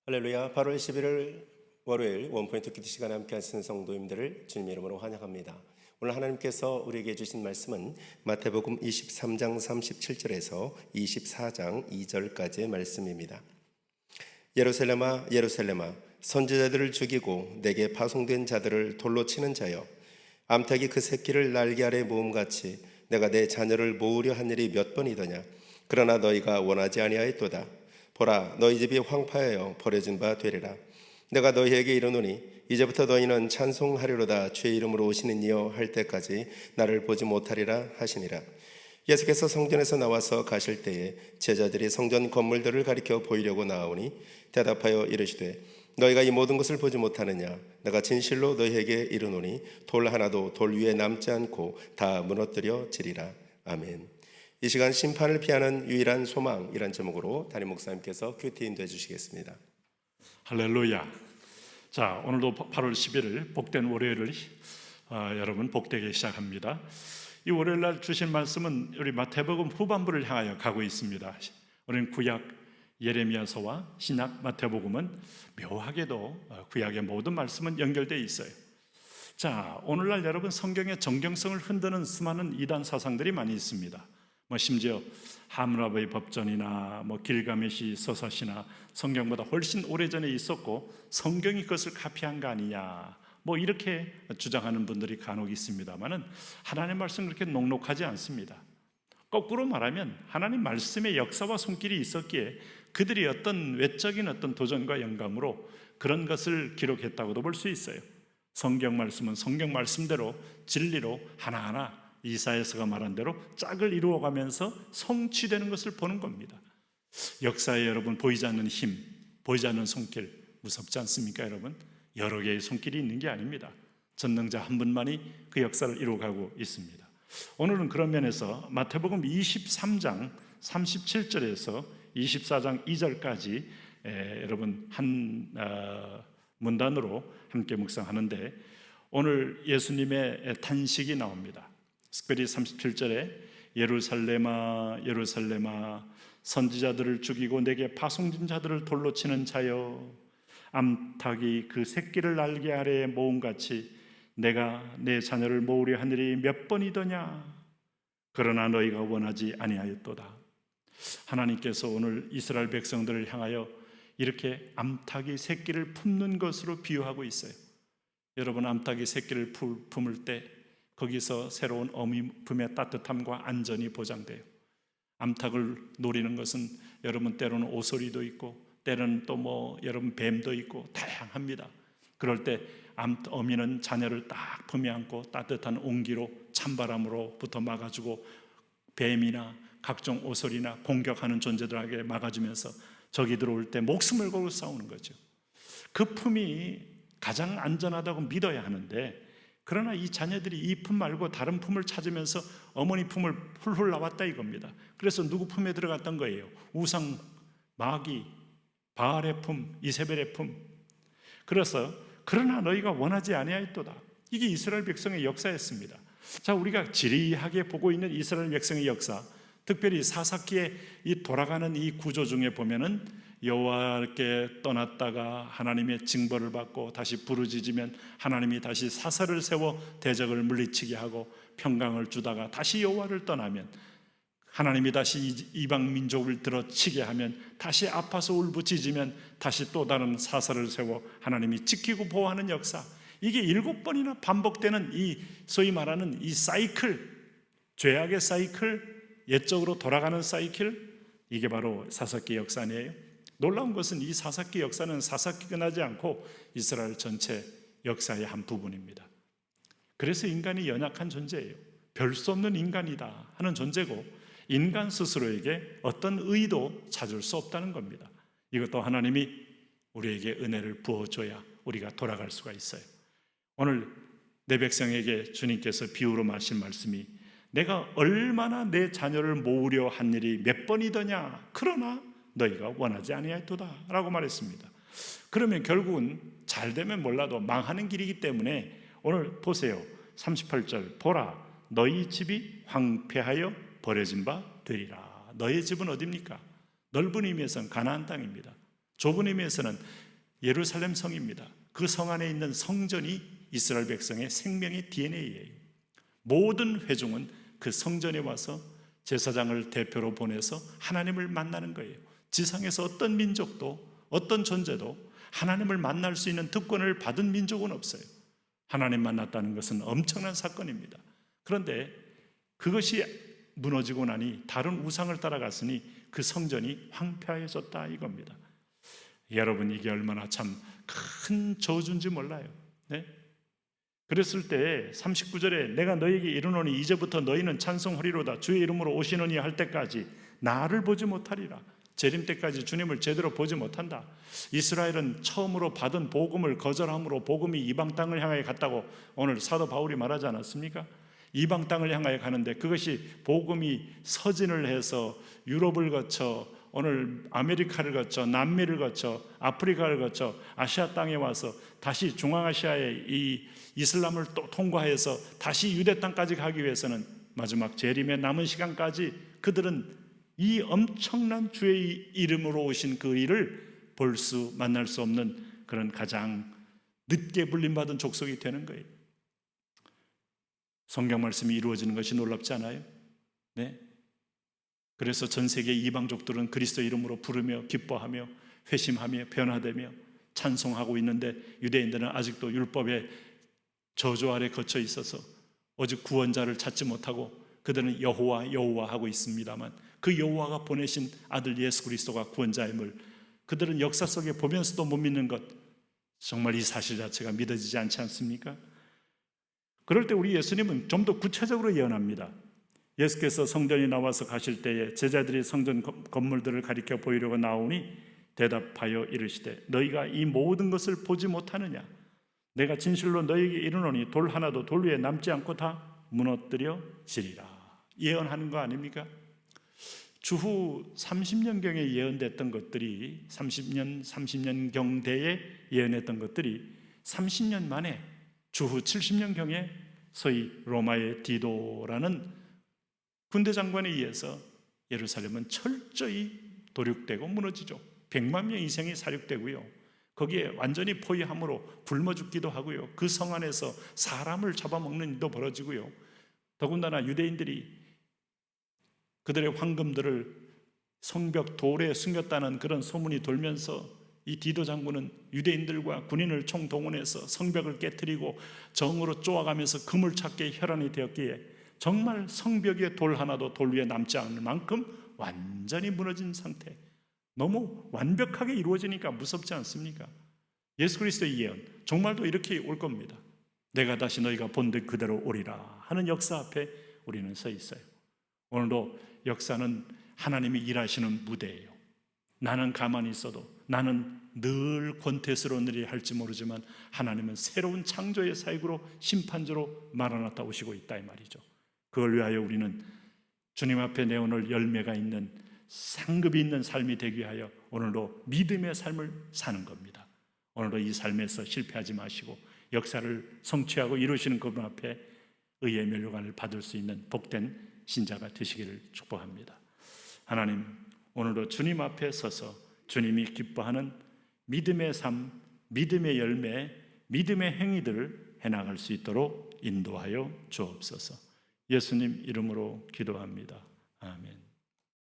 할렐루야. 8월 11일 월요일 원포인트 큐티 시간에 함께 하시는 성도님들을 주님의 이름으로 환영합니다. 오늘 하나님께서 우리에게 주신 말씀은 마태복음 23장 37절에서 24장 2절까지의 말씀입니다. 예루살렘아 예루살렘아 선지자들을 죽이고 내게 파송된 자들을 돌로 치는 자여, 암탉이 그 새끼를 날개 아래 모음같이 내가 내 자녀를 모으려 한 일이 몇 번이더냐. 그러나 너희가 원하지 아니하였도다. 보라, 너희 집이 황폐하여 버려진 바 되리라. 내가 너희에게 이르노니 이제부터 너희는 찬송하리로다. 주의 이름으로 오시는 이여 할 때까지 나를 보지 못하리라 하시니라. 예수께서 성전에서 나와서 가실 때에 제자들이 성전 건물들을 가리켜 보이려고 나아오니 대답하여 이르시되, 너희가 이 모든 것을 보지 못하느냐. 내가 진실로 너희에게 이르노니 돌 하나도 돌 위에 남지 않고 다 무너뜨려지리라. 아멘. 이 시간 심판을 피하는 유일한 소망이란 제목으로 담임 목사님께서 큐티 인도해 주시겠습니다. 할렐루야. 자, 오늘도 8월 11일 복된 월요일을 여러분 복되게 시작합니다. 이 월요일 날 주신 말씀은 우리 마태복음 후반부를 향하여 가고 있습니다. 우리는 구약 예레미야서와 신약 마태복음은 묘하게도 구약의 모든 말씀은 연결되어 있어요. 자, 오늘날 여러분 성경의 정경성을 흔드는 수많은 이단 사상들이 많이 있습니다. 심지어 하므라비의 법전이나 길가메시 서사시나 성경보다 훨씬 오래전에 있었고 성경이 그것을 카피한 거 아니냐, 이렇게 주장하는 분들이 간혹 있습니다만은 하나님의 말씀은 그렇게 녹록하지 않습니다. 거꾸로 말하면 하나님 말씀의 역사와 손길이 있었기에 그들이 어떤 외적인 어떤 도전과 영감으로 그런 것을 기록했다고도 볼 수 있어요. 성경 말씀은 성경 말씀대로 진리로 하나하나 이사야서가 말한 대로 짝을 이루어가면서 성취되는 것을 보는 겁니다. 역사에 여러분 보이지 않는 힘, 보이지 않는 손길, 무섭지 않습니까 여러분? 여러 개의 손길이 있는 게 아닙니다. 전능자 한 분만이 그 역사를 이루어가고 있습니다. 오늘은 그런 면에서 마태복음 23장 37절에서 24장 2절까지 여러분 한 문단으로 함께 묵상하는데, 오늘 예수님의 탄식이 나옵니다. 특별히 37절에 예루살렘아 예루살렘아 선지자들을 죽이고 내게 파송된 자들을 돌로 치는 자여, 암탉이 그 새끼를 날개 아래에 모음같이 내가 내 자녀를 모으려 한 일이 몇 번이더냐. 그러나 너희가 원하지 아니하였도다. 하나님께서 오늘 이스라엘 백성들을 향하여 이렇게 암탉이 새끼를 품는 것으로 비유하고 있어요. 여러분, 암탉이 새끼를 품을 때 거기서 새로운 어미 품의 따뜻함과 안전이 보장돼요. 암탉을 노리는 것은 여러분 때로는 오소리도 있고 때로는 또 여러분 뱀도 있고 다양합니다. 그럴 때 어미는 자녀를 딱 품에 안고 따뜻한 온기로 찬바람으로부터 막아주고 뱀이나 각종 오소리나 공격하는 존재들에게 막아주면서 적이 들어올 때 목숨을 걸고 싸우는 거죠. 그 품이 가장 안전하다고 믿어야 하는데, 그러나 이 자녀들이 이 품 말고 다른 품을 찾으면서 어머니 품을 훌훌 나왔다 이겁니다. 그래서 누구 품에 들어갔던 거예요? 우상, 마귀, 바알의 품, 이세벨의 품. 그래서 그러나 너희가 원하지 아니하였도다. 이게 이스라엘 백성의 역사였습니다. 자, 우리가 지리하게 보고 있는 이스라엘 백성의 역사, 특별히 사사기에 이 돌아가는 이 구조 중에 보면은 여호와께 떠났다가 하나님의 징벌을 받고 다시 부르짖으면 하나님이 다시 사사를 세워 대적을 물리치게 하고 평강을 주다가 다시 여호와를 떠나면 하나님이 다시 이방 민족을 들어치게 하면 다시 아파서 울부짖으면 다시 또 다른 사사를 세워 하나님이 지키고 보호하는 역사, 이게 7번이나 반복되는 이 소위 말하는 이 사이클, 죄악의 사이클, 옛적으로 돌아가는 사이클, 이게 바로 사사기 역사 아니에요? 놀라운 것은 이 사사기 역사는 사사기 끝나지 않고 이스라엘 전체 역사의 한 부분입니다. 그래서 인간이 연약한 존재예요. 별 수 없는 인간이다 하는 존재고, 인간 스스로에게 어떤 의도 찾을 수 없다는 겁니다. 이것도 하나님이 우리에게 은혜를 부어줘야 우리가 돌아갈 수가 있어요. 오늘 내 백성에게 주님께서 비유로 하신 말씀이, 내가 얼마나 내 자녀를 모으려 한 일이 몇 번이더냐. 그러나 너희가 원하지 아니하였도다 라고 말했습니다. 그러면 결국은 잘 되면 몰라도 망하는 길이기 때문에 오늘 보세요. 38절, 보라 너희 집이 황폐하여 버려진 바 되리라. 너희 집은 어디입니까? 넓은 의미에서는 가나안 땅입니다. 좁은 의미에서는 예루살렘 성입니다. 그 성 안에 있는 성전이 이스라엘 백성의 생명의 DNA예요. 모든 회중은 그 성전에 와서 제사장을 대표로 보내서 하나님을 만나는 거예요. 지상에서 어떤 민족도 어떤 존재도 하나님을 만날 수 있는 특권을 받은 민족은 없어요. 하나님 만났다는 것은 엄청난 사건입니다. 그런데 그것이 무너지고 나니 다른 우상을 따라갔으니 그 성전이 황폐해졌다 이겁니다. 여러분, 이게 얼마나 참 큰 저주인지 몰라요. 네? 그랬을 때 39절에 내가 너에게 이르노니 이제부터 너희는 찬송하리로다. 주의 이름으로 오시느니 할 때까지 나를 보지 못하리라. 재림 때까지 주님을 제대로 보지 못한다. 이스라엘은 처음으로 받은 복음을 거절함으로 복음이 이방 땅을 향하여 갔다고 오늘 사도 바울이 말하지 않았습니까? 이방 땅을 향하여 가는데 그것이 복음이 서진을 해서 유럽을 거쳐 오늘 아메리카를 거쳐 남미를 거쳐 아프리카를 거쳐 아시아 땅에 와서 다시 중앙아시아의 이 이슬람을 또 통과해서 다시 유대 땅까지 가기 위해서는 마지막 재림의 남은 시간까지 그들은 이 엄청난 주의 이름으로 오신 그 일을 볼 수 만날 수 없는 그런 가장 늦게 불림받은 족속이 되는 거예요. 성경 말씀이 이루어지는 것이 놀랍지 않아요? 네. 그래서 전 세계 이방족들은 그리스도 이름으로 부르며 기뻐하며 회심하며 변화되며 찬송하고 있는데 유대인들은 아직도 율법의 저주 아래 걷혀 있어서 오직 구원자를 찾지 못하고 그들은 여호와 여호와 하고 있습니다만 그 여호와가 보내신 아들 예수 그리스도가 구원자임을 그들은 역사 속에 보면서도 못 믿는 것, 정말 이 사실 자체가 믿어지지 않지 않습니까? 그럴 때 우리 예수님은 좀 더 구체적으로 예언합니다. 예수께서 성전에 나와서 가실 때에 제자들이 성전 건물들을 가리켜 보이려고 나오니 대답하여 이르시되 너희가 이 모든 것을 보지 못하느냐? 내가 진실로 너희에게 이르노니 돌 하나도 돌 위에 남지 않고 다 무너뜨려지리라. 예언하는 거 아닙니까? 주후 30년경에 예언됐던 것들이 30년경대에 예언했던 것들이 30년 만에 주후 70년경에 소위 로마의 디도라는 군대 장관에 의해서 예루살렘은 철저히 도륙되고 무너지죠. 100만 명 이상이 사륙되고요. 거기에 완전히 포위함으로 굶어 죽기도 하고요. 그 성 안에서 사람을 잡아먹는 일도 벌어지고요. 더군다나 유대인들이 그들의 황금들을 성벽 돌에 숨겼다는 그런 소문이 돌면서 이 디도 장군은 유대인들과 군인을 총동원해서 성벽을 깨뜨리고 정으로 쪼아가면서 금을 찾게 혈안이 되었기에 정말 성벽에 돌 하나도 돌 위에 남지 않을 만큼 완전히 무너진 상태. 너무 완벽하게 이루어지니까 무섭지 않습니까? 예수 그리스도의 예언 정말도 이렇게 올 겁니다. 내가 다시 너희가 본듯 그대로 오리라 하는 역사 앞에 우리는 서 있어요. 오늘도 역사는 하나님이 일하시는 무대예요. 나는 가만히 있어도, 나는 늘 권태스러운 일이 할지 모르지만 하나님은 새로운 창조의 사역으로 심판주로 마라나타 오시고 있다 이 말이죠. 그걸 위하여 우리는 주님 앞에 내어놓을 열매가 있는 상급이 있는 삶이 되기 위하여 오늘도 믿음의 삶을 사는 겁니다. 오늘도 이 삶에서 실패하지 마시고 역사를 성취하고 이루시는 그분 앞에 의의 면류관을 받을 수 있는 복된 신자가 되시기를 축복합니다. 하나님, 오늘도 주님 앞에 서서 주님이 기뻐하는 믿음의 삶, 믿음의 열매, 믿음의 행위들을 해나갈 수 있도록 인도하여 주옵소서. 예수님 이름으로 기도합니다. 아멘.